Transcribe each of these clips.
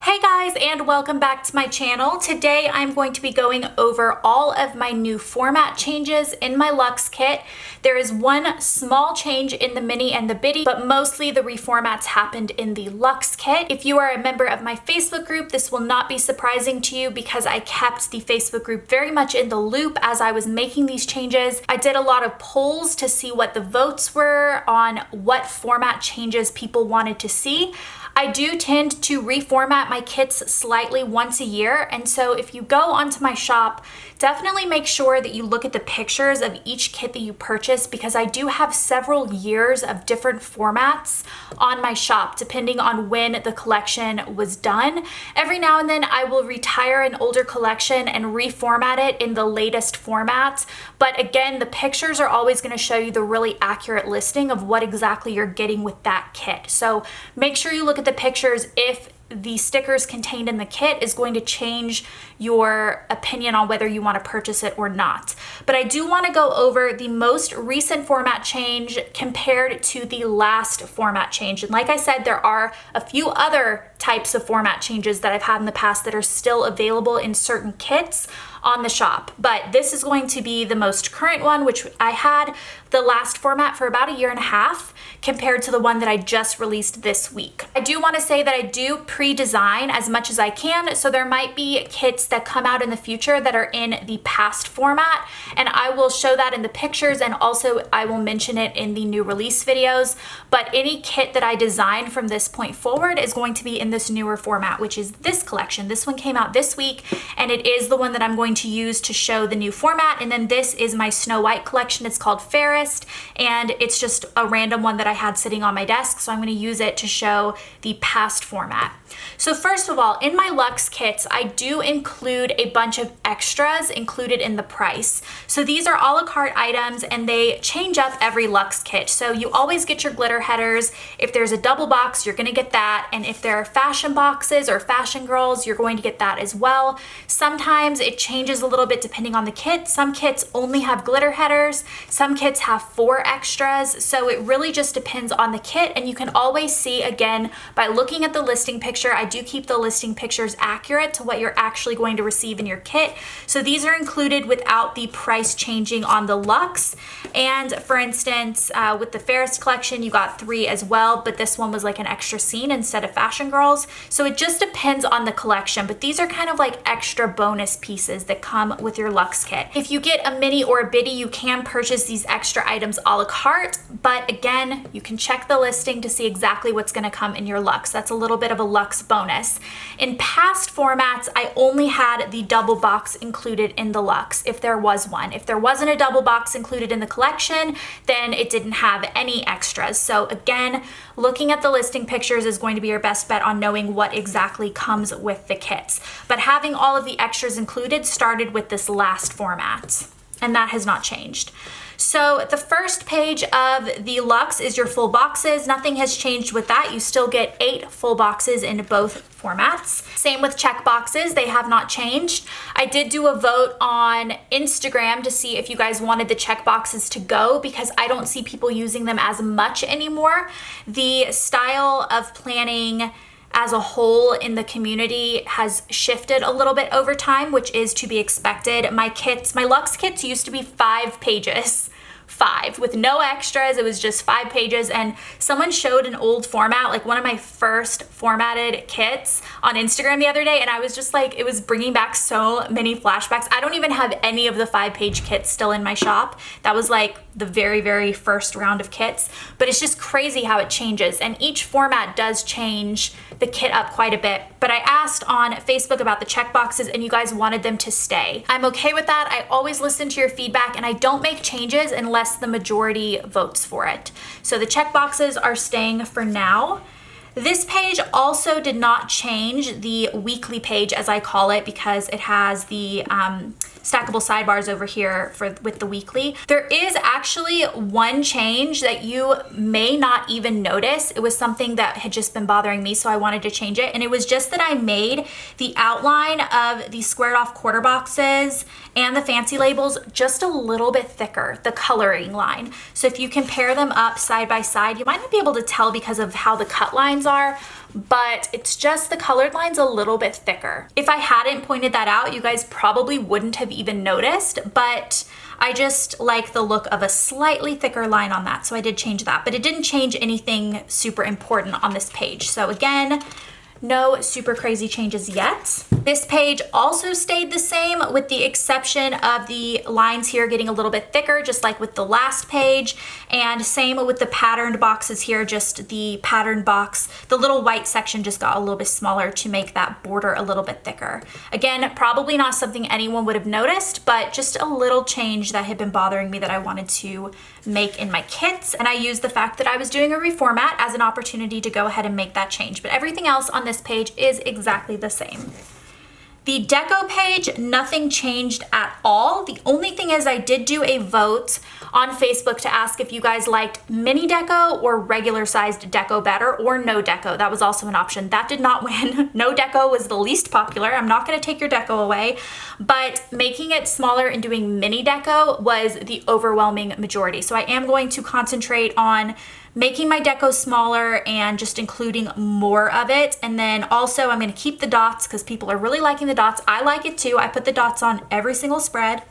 Hey guys, and welcome back to my channel. Today I'm going to be going over all of my new format changes in my Luxe kit. There is one small change in the mini and the bitty, but mostly the reformats happened in the Luxe kit. If you are a member of my Facebook group, this will not be surprising to you because I kept the Facebook group very much in the loop as I was making these changes. I did a lot of polls to see what the votes were on what format changes people wanted to see. I do tend to reformat my kits slightly once a year, and so if you go onto my shop, definitely make sure that you look at the pictures of each kit that you purchase because I do have several years of different formats on my shop depending on when the collection was done. Every now and then I will retire an older collection and reformat it in the latest format, but again, the pictures are always going to show you the really accurate listing of what exactly you're getting with that kit. So make sure you look at the pictures if the stickers contained in the kit is going to change your opinion on whether you want to purchase it or not. But I do want to go over the most recent format change compared to the last format change. And like I said, there are a few other types of format changes that I've had in the past that are still available in certain kits on the shop. But this is going to be the most current one, which I had the last format for about a year and a half compared to the one that I just released this week. I do want to say that I do pre-design as much as I can, so there might be kits that come out in the future that are in the past format, and I will show that in the pictures, and also I will mention it in the new release videos. But any kit that I design from this point forward is going to be in this newer format, which is this collection. This one came out this week, and it is the one that I'm going to use to show the new format. And then this is my Snow White collection. It's called Fairest, and it's just a random one that I had sitting on my desk, so I'm going to use it to show the past format. So first of all, in my Luxe kits, I do include a bunch of extras included in the price. So these are a la carte items and they change up every Luxe kit. So you always get your glitter headers. If there's a double box, you're going to get that. And if there are fashion boxes or fashion girls, you're going to get that as well. Sometimes it changes a little bit depending on the kit. Some kits only have glitter headers. Some kits have 4 extras. So it really just depends on the kit. And you can always see, again, by looking at the listing picture. I do keep the listing pictures accurate to what you're actually going to receive in your kit. So these are included without the price changing on the Luxe. And for instance, with the Fairest collection, you got 3 as well, but this one was like an extra scene instead of fashion girls. So it just depends on the collection, but these are kind of like extra bonus pieces that come with your Luxe kit. If you get a mini or a bitty, you can purchase these extra items a la carte, but again, you can check the listing to see exactly what's going to come in your Luxe. That's a little bit of a Luxe bonus. In past formats, I only had the double box included in the Luxe, if there was one. If there wasn't a double box included in the collection, then it didn't have any extras. So again, looking at the listing pictures is going to be your best bet on knowing what exactly comes with the kits. But having all of the extras included started with this last format, and that has not changed. So the first page of the Luxe is your full boxes. Nothing has changed with that. You still get 8 full boxes in both formats. Same with check boxes. They have not changed. I did do a vote on Instagram to see if you guys wanted the check boxes to go because I don't see people using them as much anymore. The style of planning as a whole in the community has shifted a little bit over time, which is to be expected. My Luxe kits used to be 5 pages. 5 with no extras. It was just 5 pages, and someone showed an old format, like one of my first formatted kits on Instagram the other day, and I was just like, it was bringing back so many flashbacks. I don't even have any of the 5-page kits still in my shop. That was like the very, very first round of kits, but it's just crazy how it changes, and each format does change the kit up quite a bit. But I asked on Facebook about the check boxes and you guys wanted them to stay. I'm okay with that. I always listen to your feedback and I don't make changes unless the majority votes for it. So the check boxes are staying for now. This page also did not change, the weekly page as I call it, because it has the stackable sidebars over here with the weekly. There is actually one change that you may not even notice. It was something that had just been bothering me, so I wanted to change it. And it was just that I made the outline of the squared off quarter boxes and the fancy labels just a little bit thicker, the coloring line. So if you compare them up side by side, you might not be able to tell because of how the cut lines are, but it's just the colored line's a little bit thicker. If I hadn't pointed that out, you guys probably wouldn't have even noticed, but I just like the look of a slightly thicker line on that, so I did change that, but it didn't change anything super important on this page. So again, no super crazy changes yet. This page also stayed the same with the exception of the lines here getting a little bit thicker, just like with the last page. And same with the patterned boxes here, just the patterned box, the little white section just got a little bit smaller to make that border a little bit thicker. Again, probably not something anyone would have noticed, but just a little change that had been bothering me that I wanted to make in my kits. And I used the fact that I was doing a reformat as an opportunity to go ahead and make that change. But everything else on this page is exactly the same. The Deco page, nothing changed at all. The only thing is I did do a vote on Facebook to ask if you guys liked mini Deco or regular sized Deco better, or no Deco. That was also an option. That did not win. No Deco was the least popular. I'm not gonna take your Deco away, but making it smaller and doing mini Deco was the overwhelming majority. So I am going to concentrate on making my Deco smaller and just including more of it. And then also I'm gonna keep the dots because people are really liking the dots. I like it too. I put the dots on every single spread.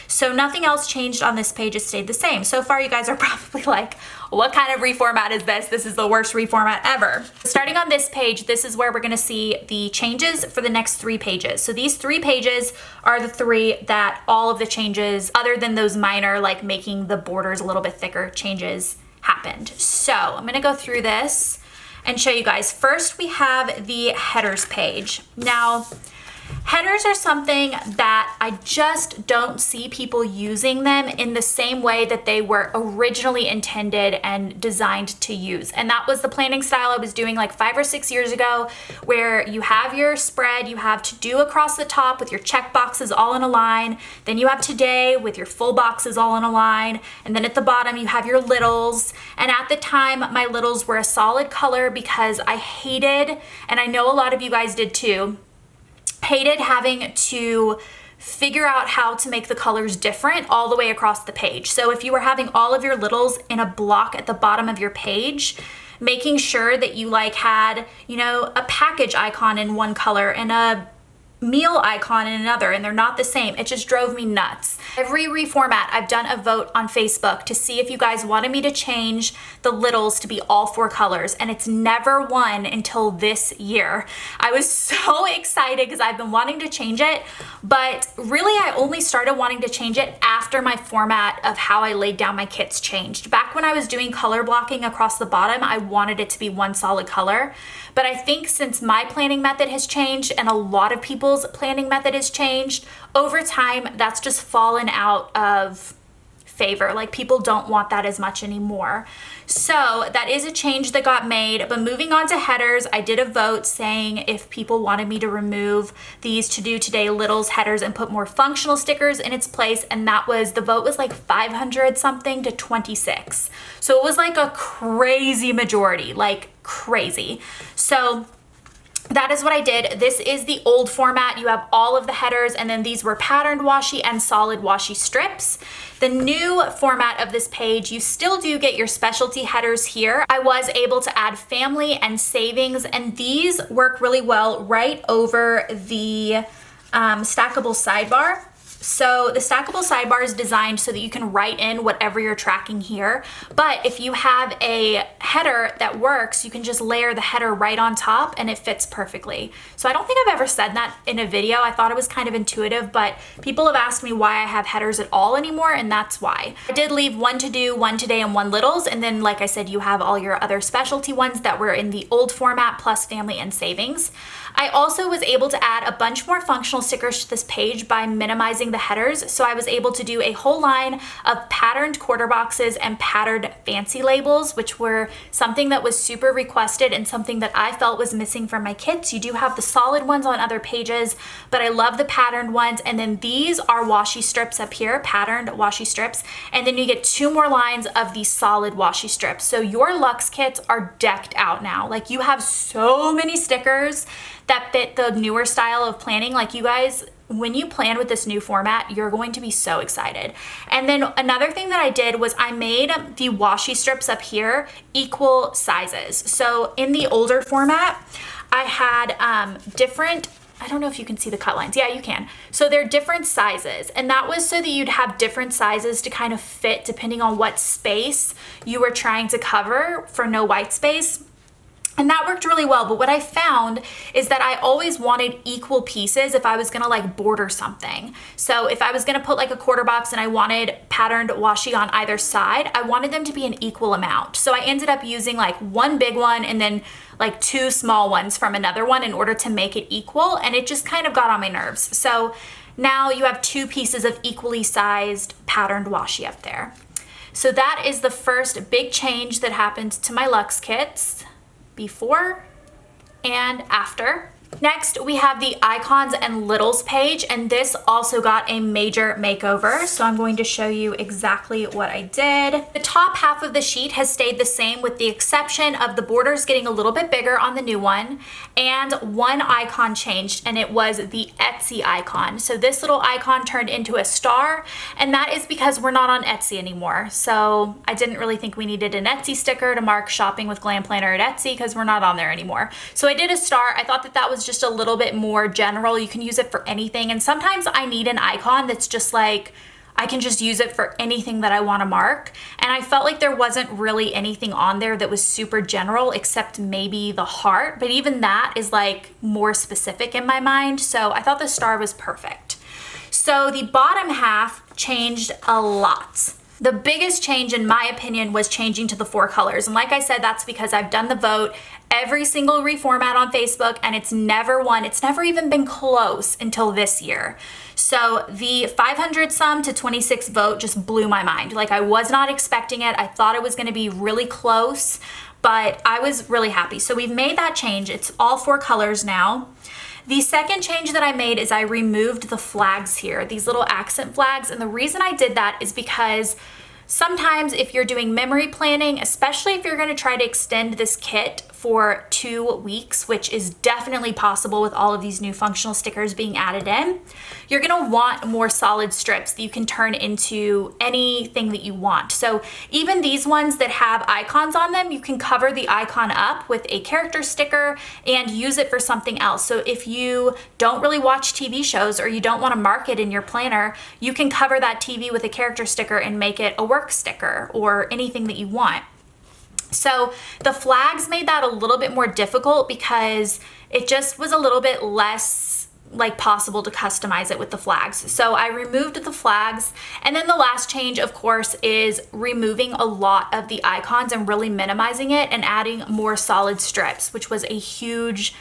So nothing else changed on this page. It stayed the same. So far you guys are probably like, what kind of reformat is this? This is the worst reformat ever. Starting on this page, this is where we're gonna see the changes for the next 3 pages. So these 3 pages are the 3 that all of the changes, other than those minor, like making the borders a little bit thicker changes, happened. So I'm gonna go through this and show you guys. First, we have the headers page. Now, headers are something that I just don't see people using them in the same way that they were originally intended and designed to use. And that was the planning style I was doing like 5 or 6 years ago, where you have your spread, you have to do across the top with your check boxes all in a line. Then you have today with your full boxes all in a line. And then at the bottom, you have your littles. And at the time, my littles were a solid color because I hated, and I know a lot of you guys did too, hated having to figure out how to make the colors different all the way across the page. So if you were having all of your littles in a block at the bottom of your page, making sure that you like had, you know, a package icon in one color and a meal icon in another, and they're not the same. It just drove me nuts. Every reformat, I've done a vote on Facebook to see if you guys wanted me to change the littles to be all 4 colors, and it's never won until this year. I was so excited because I've been wanting to change it, but really I only started wanting to change it after my format of how I laid down my kits changed. Back when I was doing color blocking across the bottom, I wanted it to be one solid color. But I think since my planning method has changed and a lot of people's planning method has changed, over time, that's just fallen out of favor. Like, people don't want that as much anymore. So that is a change that got made. But moving on to headers, I did a vote saying if people wanted me to remove these To Do Today littles headers and put more functional stickers in its place. And that was, the vote was like 500 something to 26. So it was like a crazy majority, like crazy. So that is what I did. This is the old format. You have all of the headers, and then these were patterned washi and solid washi strips. The new format of this page, you still do get your specialty headers here. I was able to add family and savings, and these work really well right over the stackable sidebar. So the stackable sidebar is designed so that you can write in whatever you're tracking here. But if you have a header that works, you can just layer the header right on top and it fits perfectly. So I don't think I've ever said that in a video. I thought it was kind of intuitive, but people have asked me why I have headers at all anymore, and that's why. I did leave 1 To Do, 1 Today, and 1 Littles. And then, like I said, you have all your other specialty ones that were in the old format plus family and savings. I also was able to add a bunch more functional stickers to this page by minimizing the headers. So I was able to do a whole line of patterned quarter boxes and patterned fancy labels, which were something that was super requested and something that I felt was missing from my kits. You do have the solid ones on other pages, but I love the patterned ones. And then these are washi strips up here, patterned washi strips. And then you get 2 more lines of these solid washi strips. So your Luxe kits are decked out now. Like, you have so many stickers that fit the newer style of planning. Like, you guys when you plan with this new format, you're going to be so excited. And then another thing that I did was I made the washi strips up here equal sizes. So in the older format, I had different, I don't know if you can see the cut lines. Yeah, you can. So they're different sizes, and that was so that you'd have different sizes to kind of fit depending on what space you were trying to cover for no white space. And that worked really well. But what I found is that I always wanted equal pieces if I was gonna like border something. So if I was gonna put like a quarter box and I wanted patterned washi on either side, I wanted them to be an equal amount. So I ended up using like one big one and then like two small ones from another one in order to make it equal. And it just kind of got on my nerves. So now you have two pieces of equally sized patterned washi up there. So that is the first big change that happened to my Luxe kits. Before and after. Next, we have the icons and littles page, and this also got a major makeover. So I'm going to show you exactly what I did. The top half of the sheet has stayed the same with the exception of the borders getting a little bit bigger on the new one, and one icon changed, and it was the Etsy icon. So this little icon turned into a star, and that is because we're not on Etsy anymore. So I didn't really think we needed an Etsy sticker to mark shopping with Glam Planner at Etsy because we're not on there anymore. So I did a star. I thought that that was just a little bit more general. You can use it for anything, and sometimes I need an icon that's just like I can just use it for anything that I want to mark, and I felt like there wasn't really anything on there that was super general except maybe the heart, but even that is like more specific in my mind, so I thought the star was perfect. So the bottom half changed a lot. The biggest change, in my opinion, was changing to the 4 colors. And like I said, that's because I've done the vote every single reformat on Facebook, and it's never won. It's never even been close until this year. So the 500 some to 26 vote just blew my mind. Like, I was not expecting it. I thought it was gonna be really close, but I was really happy. So we've made that change. It's all 4 colors now. The second change that I made is I removed the flags here, these little accent flags. And the reason I did that is because sometimes if you're doing memory planning, especially if you're gonna try to extend this kit for 2 weeks, which is definitely possible with all of these new functional stickers being added in, you're gonna want more solid strips that you can turn into anything that you want. So even these ones that have icons on them, you can cover the icon up with a character sticker and use it for something else. So if you don't really watch TV shows or you don't wanna mark it in your planner, you can cover that TV with a character sticker and make it a work sticker or anything that you want. So the flags made that a little bit more difficult because it just was a little bit less like possible to customize it with the flags. So I removed the flags. And then the last change, of course, is removing a lot of the icons and really minimizing it and adding more solid strips, which was a huge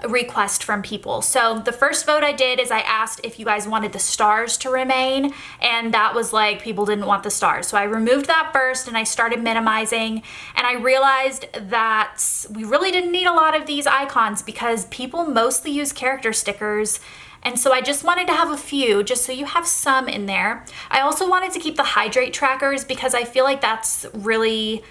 request from people. So the first vote I did is I asked if you guys wanted the stars to remain, and that was like people didn't want the stars. So I removed that first and I started minimizing, and I realized that we really didn't need a lot of these icons because people mostly use character stickers. And so I just wanted to have a few just so you have some in there. I also wanted to keep the hydrate trackers because I feel like that's really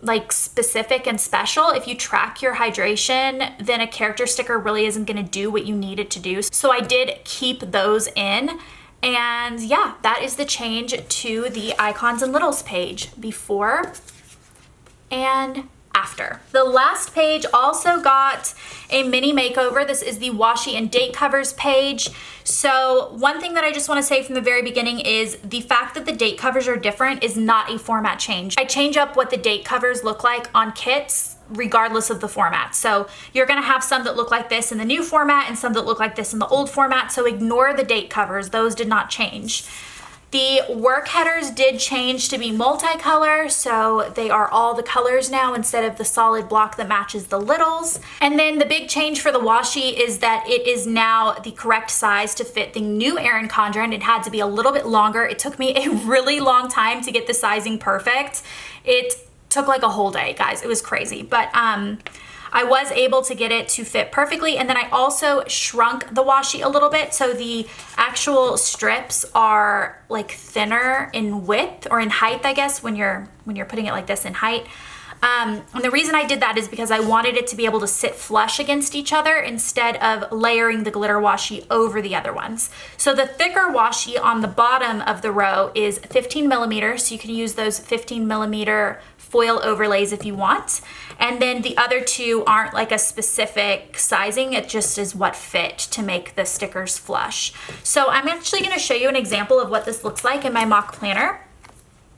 like specific and special. If you track your hydration, then a character sticker really isn't gonna do what you need it to do. So I did keep those in. And yeah, that is the change to the icons and littles page, before and after. The last page also got a mini makeover. This is the washi and date covers page. So one thing that I just want to say from the very beginning is the fact that the date covers are different is not a format change. I change up what the date covers look like on kits regardless of the format. So you're gonna have some that look like this in the new format and some that look like this in the old format. So ignore the date covers, those did not change. The work headers did change to be multicolor, so they are all the colors now instead of the solid block that matches the littles. And then the big change for the washi is that it is now the correct size to fit the new Erin Condren. It had to be a little bit longer. It took me a really long time to get the sizing perfect. It took like a whole day, guys. It was crazy, but I was able to get it to fit perfectly. And then I also shrunk the washi a little bit. So the actual strips are like thinner in width or in height, I guess, when you're putting it like this in height. And the reason I did that is because I wanted it to be able to sit flush against each other instead of layering the glitter washi over the other ones. So the thicker washi on the bottom of the row is 15 millimeters, so you can use those 15 millimeter foil overlays if you want. And then the other two aren't like a specific sizing, it just is what fit to make the stickers flush. So I'm actually gonna show you an example of what this looks like in my mock planner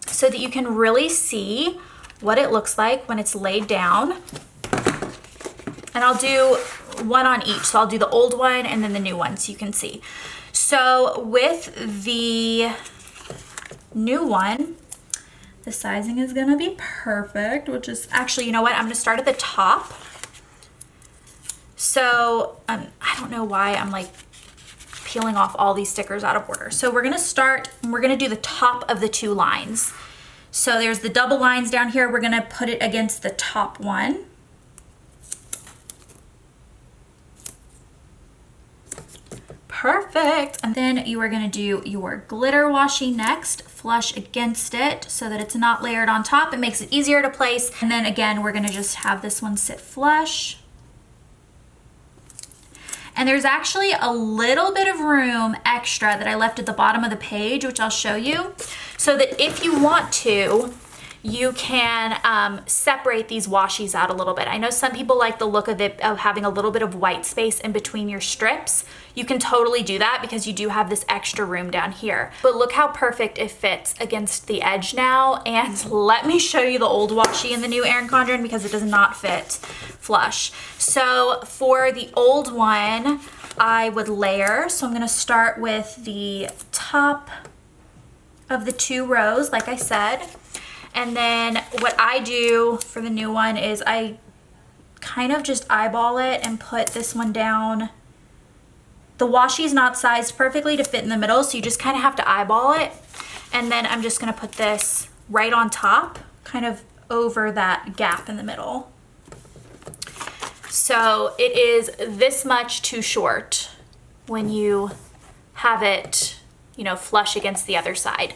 so that you can really see what it looks like when it's laid down. And I'll do one on each. So I'll do the old one and then the new one so you can see. So with the new one, the sizing is gonna be perfect, which is actually, you know what? I'm gonna start at the top. So I don't know why I'm like peeling off all these stickers out of order. So we're gonna start, and we're gonna do the top of the two lines. So there's the double lines down here. We're gonna put it against the top one. Perfect. And then you are gonna do your glitter washi next, flush against it so that it's not layered on top. It makes it easier to place. And then again, we're gonna just have this one sit flush. And there's actually a little bit of room extra that I left at the bottom of the page, which I'll show you, so that if you want to, you can separate these washis out a little bit. I know some people like the look of it, of having a little bit of white space in between your strips. You can totally do that because you do have this extra room down here. But look how perfect it fits against the edge now. And let me show you the old washi and the new Erin Condren because it does not fit flush. So for the old one, I would layer. So I'm gonna start with the top of the two rows, like I said. And then what I do for the new one is I kind of just eyeball it and put this one down. The washi is not sized perfectly to fit in the middle, so you just kind of have to eyeball it. And then I'm just gonna put this right on top, kind of over that gap in the middle. So it is this much too short when you have it, you know, flush against the other side.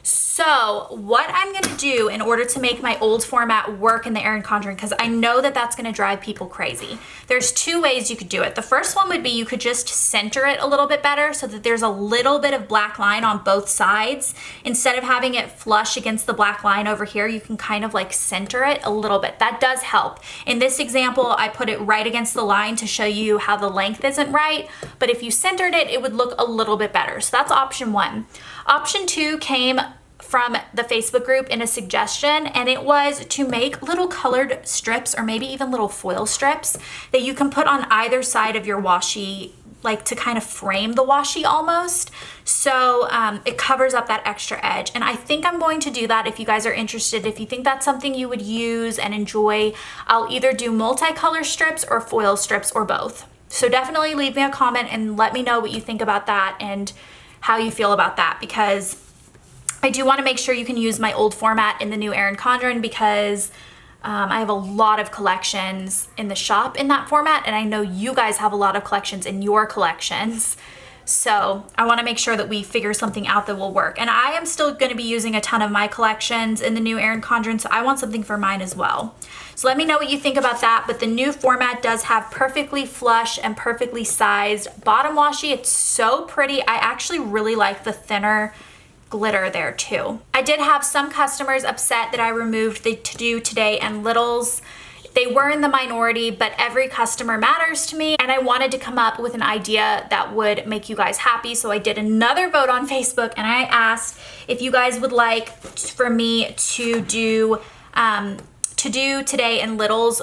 So what I'm gonna do in order to make my old format work in the Erin Condren, because I know that that's gonna drive people crazy. There's two ways you could do it. The first one would be you could just center it a little bit better so that there's a little bit of black line on both sides. Instead of having it flush against the black line over here, you can kind of like center it a little bit. That does help. In this example, I put it right against the line to show you how the length isn't right, but if you centered it, it would look a little bit better. So that's option one. Option two came from the Facebook group in a suggestion, and it was to make little colored strips or maybe even little foil strips that you can put on either side of your washi, like to kind of frame the washi almost. So it covers up that extra edge. And I think I'm going to do that if you guys are interested. If you think that's something you would use and enjoy, I'll either do multicolor strips or foil strips or both. So definitely leave me a comment and let me know what you think about that and how you feel about that, because I do want to make sure you can use my old format in the new Erin Condren because I have a lot of collections in the shop in that format, and I know you guys have a lot of collections in your collections. So I want to make sure that we figure something out that will work. And I am still going to be using a ton of my collections in the new Erin Condren, so I want something for mine as well. So let me know what you think about that. But the new format does have perfectly flush and perfectly sized bottom washi. It's so pretty. I actually really like the thinner glitter there too. I did have some customers upset that I removed the To Do Today and Littles. They were in the minority, but every customer matters to me, and I wanted to come up with an idea that would make you guys happy. So I did another vote on Facebook, and I asked if you guys would like for me to do To Do Today and Littles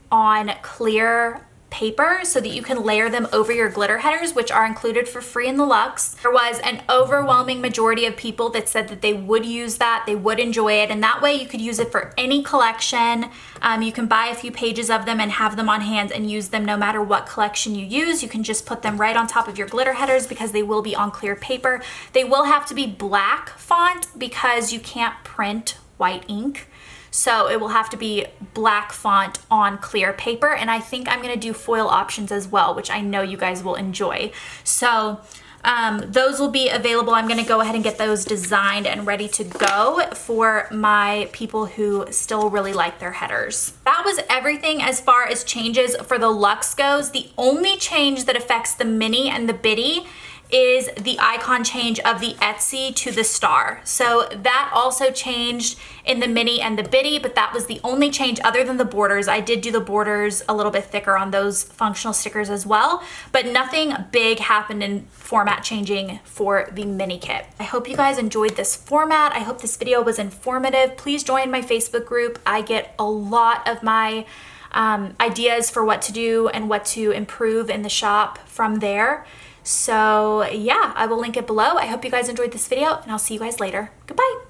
on clear paper so that you can layer them over your glitter headers, which are included for free in the Luxe. There was an overwhelming majority of people that said that they would use that, they would enjoy it, and that way you could use it for any collection. You can buy a few pages of them and have them on hand and use them no matter what collection you use. You can just put them right on top of your glitter headers because they will be on clear paper. They will have to be black font because you can't print white ink. So it will have to be black font on clear paper, and I think I'm gonna do foil options as well, which I know you guys will enjoy. So Those will be available. I'm gonna go ahead and get those designed and ready to go for my people who still really like their headers. That was everything as far as changes for the Luxe goes. The only change that affects the mini and the bitty is the icon change of the Etsy to the star. So that also changed in the mini and the bitty, but that was the only change other than the borders. I did do the borders a little bit thicker on those functional stickers as well, but nothing big happened in format changing for the mini kit. I hope you guys enjoyed this format. I hope this video was informative. Please join my Facebook group. I get a lot of my ideas for what to do and what to improve in the shop from there. So yeah, I will link it below. I hope you guys enjoyed this video, and I'll see you guys later. Goodbye.